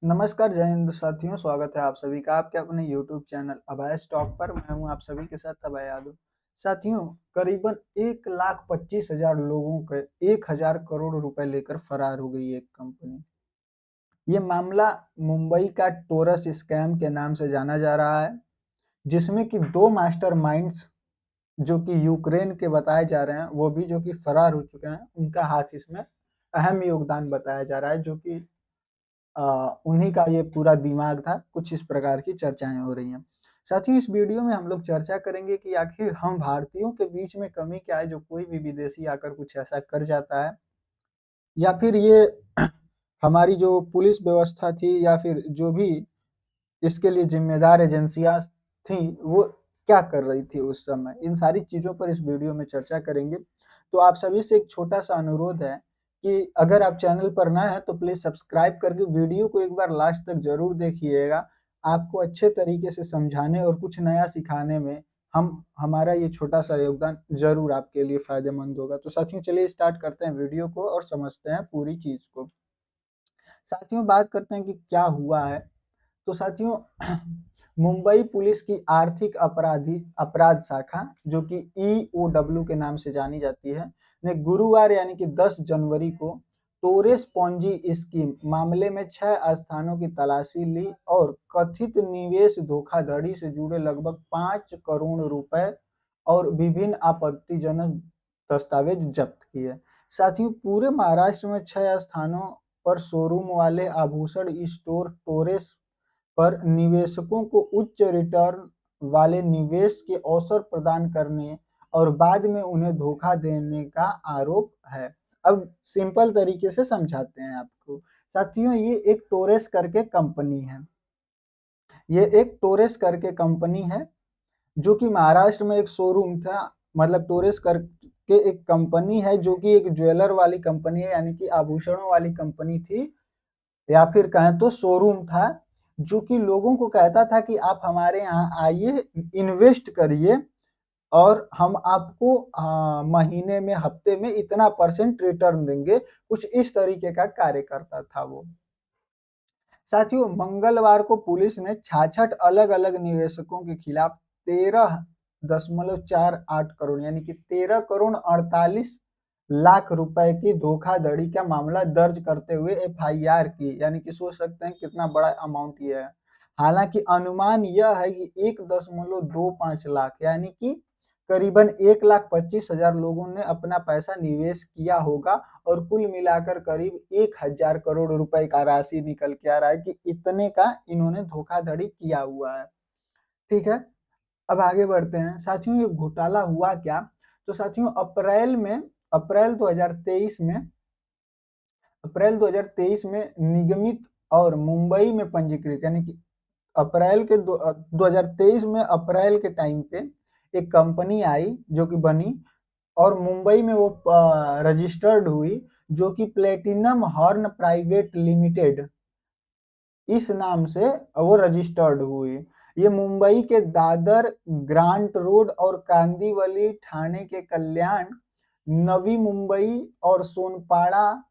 नमस्कार, जय हिंद साथियों, स्वागत है आप सभी का आपके अपने यूट्यूब चैनल अभय स्टॉक पर। मैं हूं आप सभी के साथ अभय यादव। साथियों, करीबन 1,25,000 लोगों के 1,000 करोड़ रुपए लेकर फरार हो गई एक कंपनी। ये मामला मुंबई का टोरस स्कैम के नाम से जाना जा रहा है, जिसमें कि दो मास्टरमाइंड्स जो कि यूक्रेन के बताए जा रहे हैं, वो भी जो कि फरार हो चुके हैं, उनका हाथ इसमें अहम योगदान बताया जा रहा है, जो कि उन्हीं का ये पूरा दिमाग था। कुछ इस प्रकार की चर्चाएं हो रही हैं। साथियों, इस वीडियो में हम लोग चर्चा करेंगे कि आखिर हम भारतीयों के बीच में कमी क्या है, जो कोई भी विदेशी आकर कुछ ऐसा कर जाता है, या फिर ये हमारी जो पुलिस व्यवस्था थी या फिर जो भी इसके लिए जिम्मेदार एजेंसियां थी, वो क्या कर रही थी उस समय। इन सारी चीजों पर इस वीडियो में चर्चा करेंगे। तो आप सभी से एक छोटा सा अनुरोध है कि अगर आप चैनल पर नए हैं तो प्लीज सब्सक्राइब करके वीडियो को एक बार लास्ट तक जरूर देखिएगा। आपको अच्छे तरीके से समझाने और कुछ नया सिखाने में हम हमारा ये छोटा सा योगदान जरूर आपके लिए फायदेमंद होगा। तो साथियों, चलिए स्टार्ट करते हैं वीडियो को और समझते हैं पूरी चीज को। साथियों, बात करते हैं कि क्या हुआ है। तो साथियों, मुंबई पुलिस की आर्थिक अपराध शाखा, जो कि ईओडब्ल्यू के नाम से जानी जाती है, ने गुरुवार यानी कि 10 जनवरी को टोरेस पोंजी स्कीम मामले में 6 स्थानों की तलाशी ली और कथित निवेश धोखाधड़ी से जुड़े लगभग 5 करोड़ रुपए और विभिन्न आपत्तिजनक दस्तावेज जब्त किए। साथियों, पूरे महाराष्ट्र में 6 स्थानों पर शोरूम वाले आभूषण स्टोर टोरेस पर निवेशकों को उच्च रिटर्न वाले निवेश के अवसर प्रदान करने और बाद में उन्हें धोखा देने का आरोप है। अब सिंपल तरीके से समझाते हैं आपको। साथियों, ये एक टोरेस करके कंपनी है। ये एक टोरेस करके कंपनी है, जो कि महाराष्ट्र में एक शोरूम था। मतलब टोरेस करके एक कंपनी है, जो कि एक ज्वेलर वाली कंपनी है, यानी कि आभूषणों वाली कंपनी थी, या फिर कहें तो शोरूम था, जो कि लोगों को कहता था कि आप हमारे यहाँ आइए, इन्वेस्ट करिए और हम आपको महीने में, हफ्ते में इतना परसेंट रिटर्न देंगे। कुछ इस तरीके का कार्य करता था वो। साथियों, मंगलवार को पुलिस ने 66 अलग अलग निवेशकों के खिलाफ 13.48 करोड़ यानी कि 13 करोड़ 48 लाख रुपए की धोखाधड़ी का मामला दर्ज करते हुए एफआईआर की। यानी कि सोच सकते हैं कितना बड़ा अमाउंट यह है। हालांकि अनुमान यह है कि 1.25 लाख यानी कि करीबन 1,25,000 लोगों ने अपना पैसा निवेश किया होगा और कुल मिलाकर करीब 1,000 करोड़ रुपए का राशि निकल के आ रहा है कि इतने का इन्होंने धोखाधड़ी किया हुआ है। ठीक है, अब आगे बढ़ते हैं। साथियों, ये घोटाला हुआ क्या? तो साथियों, अप्रैल 2023 में निगमित और मुंबई में पंजीकृत, यानी कि 2023 में अप्रैल के टाइम पे एक कंपनी आई जो कि बनी और मुंबई में वो रजिस्टर्ड हुई, जो कि प्लेटिनम हॉर्न प्राइवेट लिमिटेड इस नाम से वो रजिस्टर्ड हुई। ये मुंबई के दादर, ग्रांट रोड और कांदिवली, ठाणे के कल्याण, नवी मुंबई और सोनपाड़ा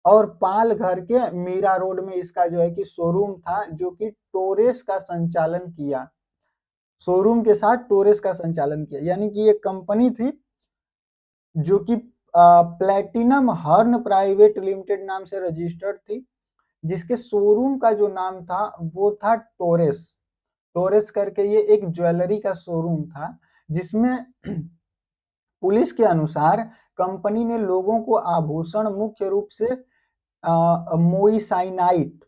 और पालघर के मीरा रोड में इसका जो है कि शोरूम था, जो कि टोरेस का संचालन किया। शोरूम के साथ टोरेस का संचालन किया, यानी कि ये कंपनी थी जो कि प्लेटिनम हॉर्न प्राइवेट लिमिटेड नाम से रजिस्टर्ड थी, जिसके शोरूम का जो नाम था वो था टोरेस। टोरेस करके ये एक ज्वेलरी का शोरूम था, जिसमें पुलिस के अनुसार कंपनी ने लोगों को आभूषण मुख्य रूप से मोइसाइनाइट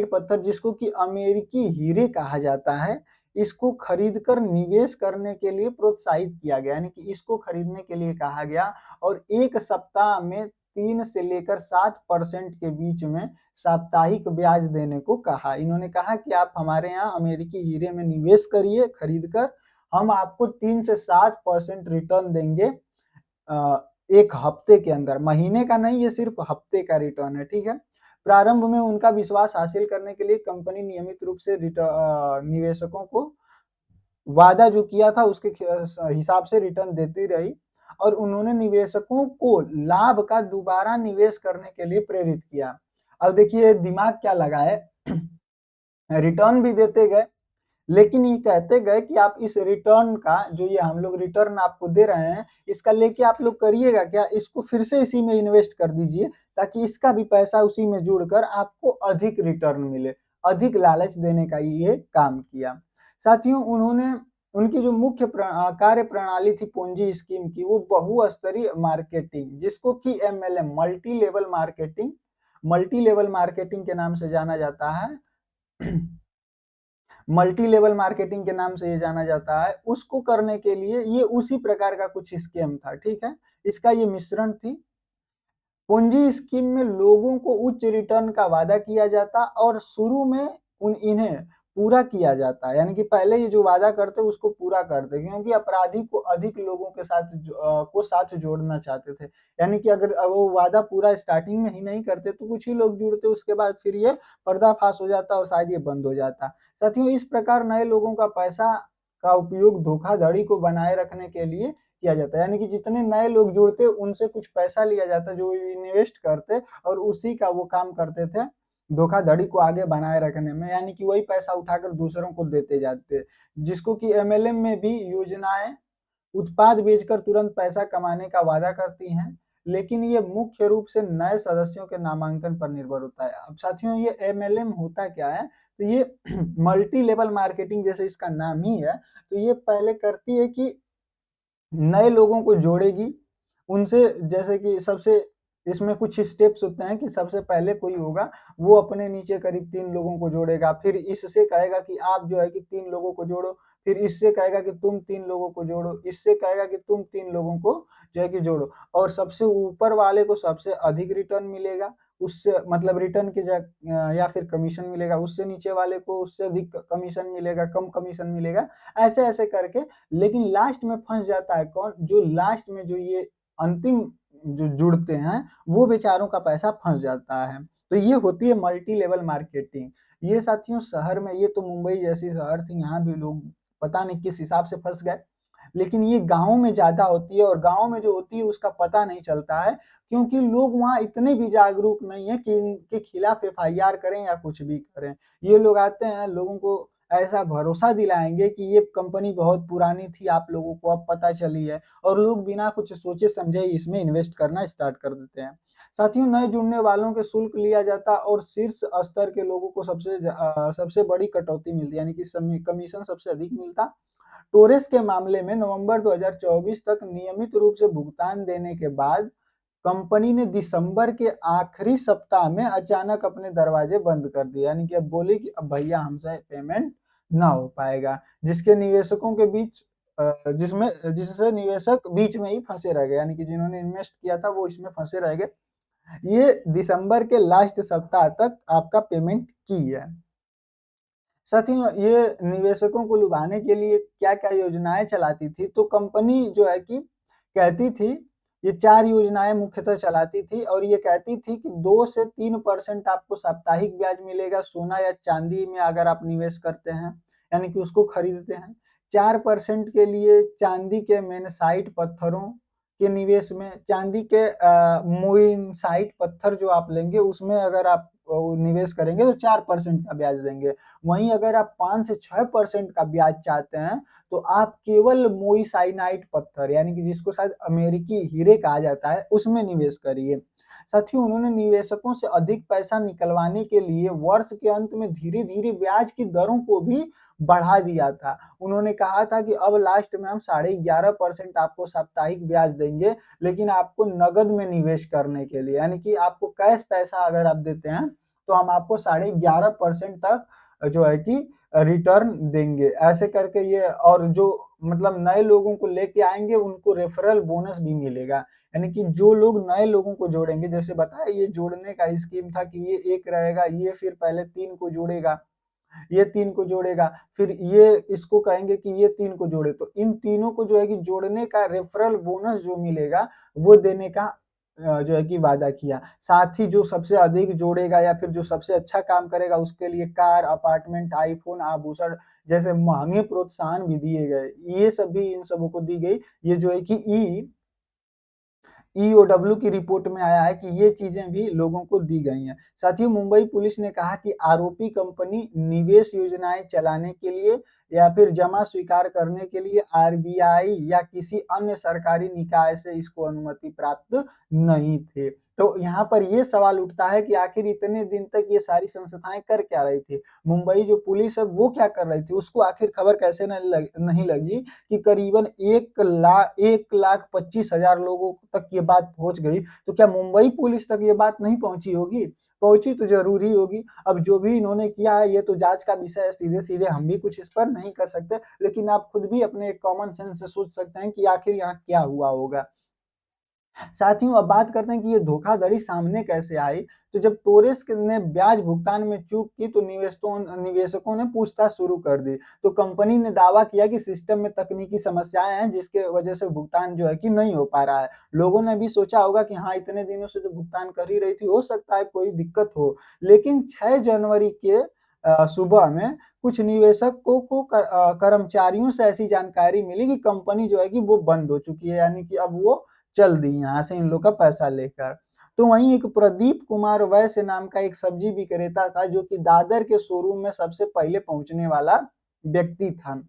पत्थर जिसको कि अमेरिकी हीरे कहा जाता है, इसको खरीदकर निवेश करने के लिए प्रोत्साहित किया गया, यानी कि इसको खरीदने के लिए कहा गया और एक सप्ताह में 3 से लेकर 7% के बीच में साप्ताहिक ब्याज देने को कहा। इन्होंने कहा कि आप हमारे यहाँ अमेरिकी हीरे में निवेश करिए खरीदकर, हम आपको 3 से 7% रिटर्न देंगे एक हफ्ते के अंदर। महीने का नहीं, ये सिर्फ हफ्ते का रिटर्न है। ठीक है, प्रारंभ में उनका विश्वास हासिल करने के लिए कंपनी नियमित रूप से निवेशकों को वादा जो किया था उसके हिसाब से रिटर्न देती रही और उन्होंने निवेशकों को लाभ का दोबारा निवेश करने के लिए प्रेरित किया अब देखिए दिमाग क्या लगा है रिटर्न भी देते गए, लेकिन ये कहते गए कि आप इस रिटर्न का जो ये हम लोग रिटर्न आपको दे रहे हैं, इसका लेके आप लोग करिएगा क्या, इसको फिर से इसी में इन्वेस्ट कर दीजिए ताकि इसका भी पैसा उसी में जुड़कर आपको अधिक रिटर्न मिले। अधिक लालच देने का ये काम किया। साथियों उन्होंने उनकी जो मुख्य कार्य प्रणाली थी पोंजी स्कीम की, वो बहुस्तरीय मार्केटिंग, जिसको कि एमएलएम मल्टी लेवल मार्केटिंग के नाम से जाना जाता है मल्टी लेवल मार्केटिंग के नाम से ये जाना जाता है, उसको करने के लिए ये उसी प्रकार का कुछ स्कीम था। ठीक है, इसका ये मिश्रण थी। पूंजी स्कीम में लोगों को उच्च रिटर्न का वादा किया जाता और शुरू में इन्हें पूरा किया जाता, यानी कि पहले ये जो वादा करते उसको पूरा करते, क्योंकि अपराधी को अधिक लोगों के साथ को साथ जोड़ना चाहते थे। यानी कि अगर वो वादा पूरा स्टार्टिंग में ही नहीं करते तो कुछ ही लोग जुड़ते, उसके बाद फिर ये पर्दाफाश हो जाता और शायद ये बंद हो जाता। साथियों इस प्रकार नए लोगों का पैसा का उपयोग धोखाधड़ी को बनाए रखने के लिए किया जाता है, यानी कि जितने नए लोग जुड़ते उनसे कुछ पैसा लिया जाता जो इन्वेस्ट करते और उसी का वो काम करते थे धोखाधड़ी को आगे बनाए रखने में, यानी कि वही पैसा उठाकर दूसरों को देते जाते, जिसको कि एमएलएम में भी योजनाएं उत्पाद बेचकर तुरंत पैसा कमाने का वादा करती हैं, लेकिन ये मुख्य रूप से नए सदस्यों के नामांकन पर निर्भर होता है। अब साथियों ये एमएलएम होता क्या है, तो ये मल्टी लेवल मार्केटिंग जैसे इसका नाम ही है, तो ये पहले करती है कि नए लोगों को जोड़ेगी उनसे, जैसे कि सबसे इसमें कुछ स्टेप्स होते हैं कि सबसे पहले कोई होगा वो अपने नीचे करीब 3 लोगों को जोड़ेगा, फिर इससे कहेगा कि आप जो है कि 3 लोगों को जोड़ो, फिर इससे कहेगा कि तुम 3 लोगों को जोड़ो, इससे कहेगा कि तुम 3 लोगों को जो है कि जोड़ो, और सबसे ऊपर वाले को सबसे अधिक रिटर्न मिलेगा, उससे मतलब रिटर्न की या फिर कमीशन मिलेगा, उससे नीचे वाले को उससे अधिक कमीशन मिलेगा, कम कमीशन मिलेगा, ऐसे ऐसे करके। लेकिन लास्ट में फंस जाता है कौन, जो लास्ट में जो ये अंतिम जो जुड़ते हैं वो बेचारों का पैसा फंस जाता है। तो ये होती है मल्टी लेवल मार्केटिंग। ये साथियों शहर में, ये तो मुंबई जैसी शहर थी, यहाँ भी लोग पता नहीं किस हिसाब से फंस गए, लेकिन ये गाँव में ज्यादा होती है, और गाँव में जो होती है उसका पता नहीं चलता है, क्योंकि लोग वहाँ इतने भी जागरूक नहीं है कि इनके खिलाफ एफआईआर करें या कुछ भी करें। ये लोग आते हैं, लोगों को ऐसा भरोसा दिलाएंगे कि ये कंपनी बहुत पुरानी थी, आप लोगों को अब पता चली है, और लोग बिना कुछ सोचे समझे इसमें इन्वेस्ट करना स्टार्ट कर देते हैं। साथियों नए जुड़ने वालों के शुल्क लिया जाता और शीर्ष स्तर के लोगों को सबसे बड़ी कटौती मिलती, यानी कि कमीशन सबसे अधिक मिलता। टोरेस के मामले में नवंबर 2024 तक नियमित रूप से भुगतान देने के बाद कंपनी ने दिसंबर के आखिरी सप्ताह में अचानक अपने दरवाजे बंद कर दिए, यानी कि अब बोली कि अब भैया हमसे पेमेंट ना हो पाएगा, जिसके निवेशकों के बीच जिसमें जिससे निवेशक बीच में ही फंसे रह गए, यानी कि जिन्होंने इन्वेस्ट किया था वो इसमें फंसे रह गए। ये दिसंबर के लास्ट सप्ताह तक आपका पेमेंट की है। साथियों ये निवेशकों को लुभाने के लिए क्या क्या योजनाएं चलाती थी, तो कंपनी जो है कि कहती थी, ये 4 योजनाएं मुख्यतः चलाती थी, और ये कहती थी कि 2 से 3% आपको साप्ताहिक ब्याज मिलेगा सोना या चांदी में अगर आप निवेश करते हैं, यानी कि उसको खरीदते हैं। 4% के लिए चांदी के मेनसाइट पत्थरों के निवेश में, चांदी के मोइनसाइट पत्थर जो आप लेंगे उसमें अगर आप निवेश करेंगे तो 4% का ब्याज देंगे। वहीं अगर आप 5 से 6% का ब्याज चाहते हैं तो आप केवल मोइसाइनाइट पत्थर, यानी कि जिसको शायद अमेरिकी हीरे कहा जाता है, उसमें निवेश करिए। साथियों उन्होंने निवेशकों से अधिक पैसा निकलवाने के लिए वर्ष के अंत में धीरे धीरे ब्याज की दरों को भी बढ़ा दिया था। उन्होंने कहा था कि अब लास्ट में हम 11.5% आपको साप्ताहिक ब्याज देंगे, लेकिन आपको नगद में निवेश करने के लिए, यानी कि आपको कैश पैसा अगर आप देते हैं तो हम आपको 11.5% तक जो है कि रिटर्न देंगे, ऐसे करके ये। और जो मतलब नए लोगों को लेके आएंगे उनको रेफरल बोनस भी मिलेगा, यानी कि जो लोग नए लोगों को जोड़ेंगे, जैसे बताया ये जोड़ने का स्कीम था कि ये एक रहेगा, ये फिर पहले 3 को जोड़ेगा, ये 3 को जोड़ेगा, फिर ये इसको कहेंगे कि ये 3 को जोड़े, तो इन तीनों को जो है कि जोड़ने का रेफरल बोनस जो मिलेगा वो देने का जो है कि वादा किया। साथ ही जो सबसे अधिक जोड़ेगा या फिर जो सबसे अच्छा काम करेगा उसके लिए कार, अपार्टमेंट, आईफोन, आभूषण जैसे महंगे प्रोत्साहन भी दिए गए। ये सब भी इन सबों को दी गई। ये जो है कि ईओडब्ल्यू की रिपोर्ट में आया है कि ये चीजें भी लोगों को दी गई हैं। साथियों, मुंबई पुलिस ने कहा कि आरोपी कंपनी निवेश योजनाएं चलाने के लिए या फिर जमा स्वीकार करने के लिए आरबीआई या किसी अन्य सरकारी निकाय से इसको अनुमति प्राप्त नहीं थे। तो यहाँ पर ये सवाल उठता है कि आखिर इतने दिन तक ये सारी संस्थाएं कर क्या रही थी? मुंबई जो पुलिस है वो क्या कर रही थी? उसको आखिर खबर कैसे नहीं लगी कि करीबन 1,25,000 लोगों तक ये बात पहुंच गई? तो क्या मुंबई पुलिस तक ये बात नहीं पहुंची होगी? पहुंची तो जरूर ही होगी। अब जो भी इन्होंने किया है ये तो जांच का विषय है, सीधे सीधे हम भी कुछ इस पर नहीं कर सकते, लेकिन आप खुद भी अपने कॉमन सेंस से सोच सकते हैं कि आखिर यहाँ क्या हुआ होगा। साथियों, अब बात करते हैं कि ये धोखाधड़ी सामने कैसे आई। तो जब टोरेस ने ब्याज भुगतान में चूक की तो निवेशकों ने पूछताछ शुरू कर दी। तो कंपनी ने दावा किया कि सिस्टम में तकनीकी समस्याएं हैं जिसके वजह से भुगतान जो है कि नहीं हो पा रहा है। लोगों ने भी सोचा होगा कि हाँ, इतने दिनों से जो भुगतान कर ही रही थी, हो सकता है कोई दिक्कत हो। लेकिन 6 जनवरी के सुबह में कुछ निवेशकों को कर्मचारियों से ऐसी जानकारी मिली कि कंपनी जो है कि वो बंद हो चुकी है, यानी कि अब वो चल दी यहाँ से इन लोग का पैसा लेकर। तो वहीं एक प्रदीप कुमार वैश्य नाम का एक सब्जी विक्रेता था जो कि दादर के शोरूम में सबसे पहले पहुंचने वाला व्यक्ति था,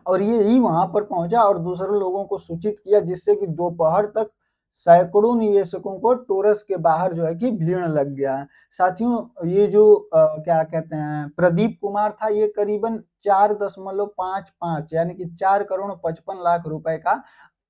और ये ही वहां पर पहुंचा और दूसरे लोगों को सूचित किया, जिससे कि दोपहर तक सैकड़ों निवेशकों को टोरस के बाहर जो है कि भीड़ लग गया है। साथियों, ये जो क्या कहते हैं प्रदीप कुमार था, ये करीबन 4.55 यानी कि 4,55 करोड़ रुपए का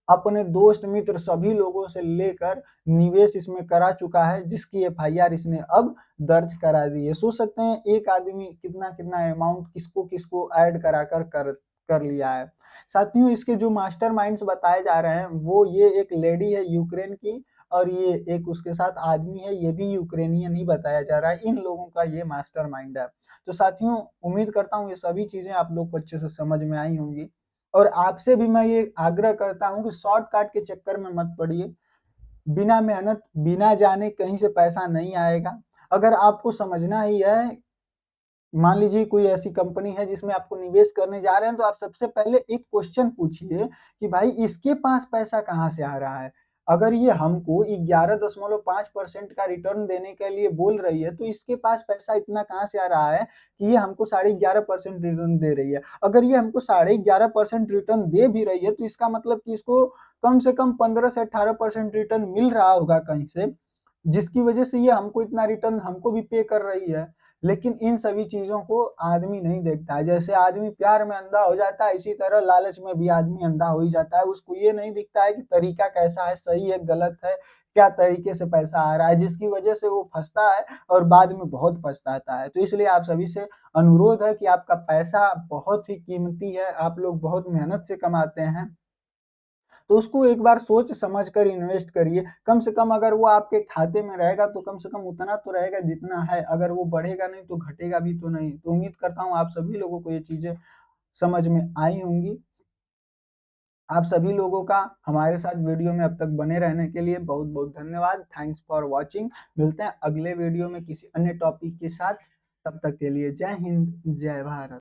अपने दोस्त मित्र सभी लोगों से लेकर निवेश इसमें करा चुका है, जिसकी एफआईआर इसने अब दर्ज करा दी है। सोच सकते हैं एक आदमी कितना कितना अमाउंट किसको किसको ऐड करा कर लिया है। साथियों, इसके जो मास्टरमाइंड्स बताए जा रहे हैं वो ये एक लेडी है यूक्रेन की, और ये एक उसके साथ आदमी है, ये भी यूक्रेनियन ही बताया जा रहा है। इन लोगों का ये मास्टरमाइंड है। तो साथियों, उम्मीद करता हूँ ये सभी चीजें आप लोग को अच्छे से समझ में आई होंगी, और आपसे भी मैं ये आग्रह करता हूं कि शॉर्टकट के चक्कर में मत पड़िए। बिना मेहनत बिना जाने कहीं से पैसा नहीं आएगा। अगर आपको समझना ही है, मान लीजिए कोई ऐसी कंपनी है जिसमें आपको निवेश करने जा रहे हैं, तो आप सबसे पहले एक क्वेश्चन पूछिए कि भाई इसके पास पैसा कहाँ से आ रहा है। अगर ये हमको 11.5% का रिटर्न देने के लिए बोल रही है, तो इसके पास पैसा इतना कहाँ से आ रहा है कि ये हमको 11.5% रिटर्न दे रही है। अगर ये हमको 11.5% रिटर्न दे भी रही है, तो इसका मतलब कि इसको कम से कम 15 से 18% रिटर्न मिल रहा होगा कहीं से, जिसकी वजह से ये हमको इतना रिटर्न हमको भी पे कर रही है। लेकिन इन सभी चीजों को आदमी नहीं देखता है। जैसे आदमी प्यार में अंधा हो जाता है, इसी तरह लालच में भी आदमी अंधा हो ही जाता है। उसको ये नहीं दिखता है कि तरीका कैसा है, सही है गलत है, क्या तरीके से पैसा आ रहा है, जिसकी वजह से वो फंसता है और बाद में बहुत पछताता है। तो इसलिए आप सभी से अनुरोध है कि आपका पैसा बहुत ही कीमती है, आप लोग बहुत मेहनत से कमाते हैं, तो उसको एक बार सोच समझ कर इन्वेस्ट करिए। कम से कम अगर वो आपके खाते में रहेगा तो कम से कम उतना तो रहेगा जितना है, अगर वो बढ़ेगा नहीं तो घटेगा भी तो नहीं। तो उम्मीद करता हूँ आप सभी लोगों को ये चीजें समझ में आई होंगी। आप सभी लोगों का हमारे साथ वीडियो में अब तक बने रहने के लिए बहुत बहुत धन्यवाद। Thanks for watching. मिलते हैं अगले वीडियो में किसी अन्य टॉपिक के साथ। तब तक के लिए जय हिंद, जय भारत।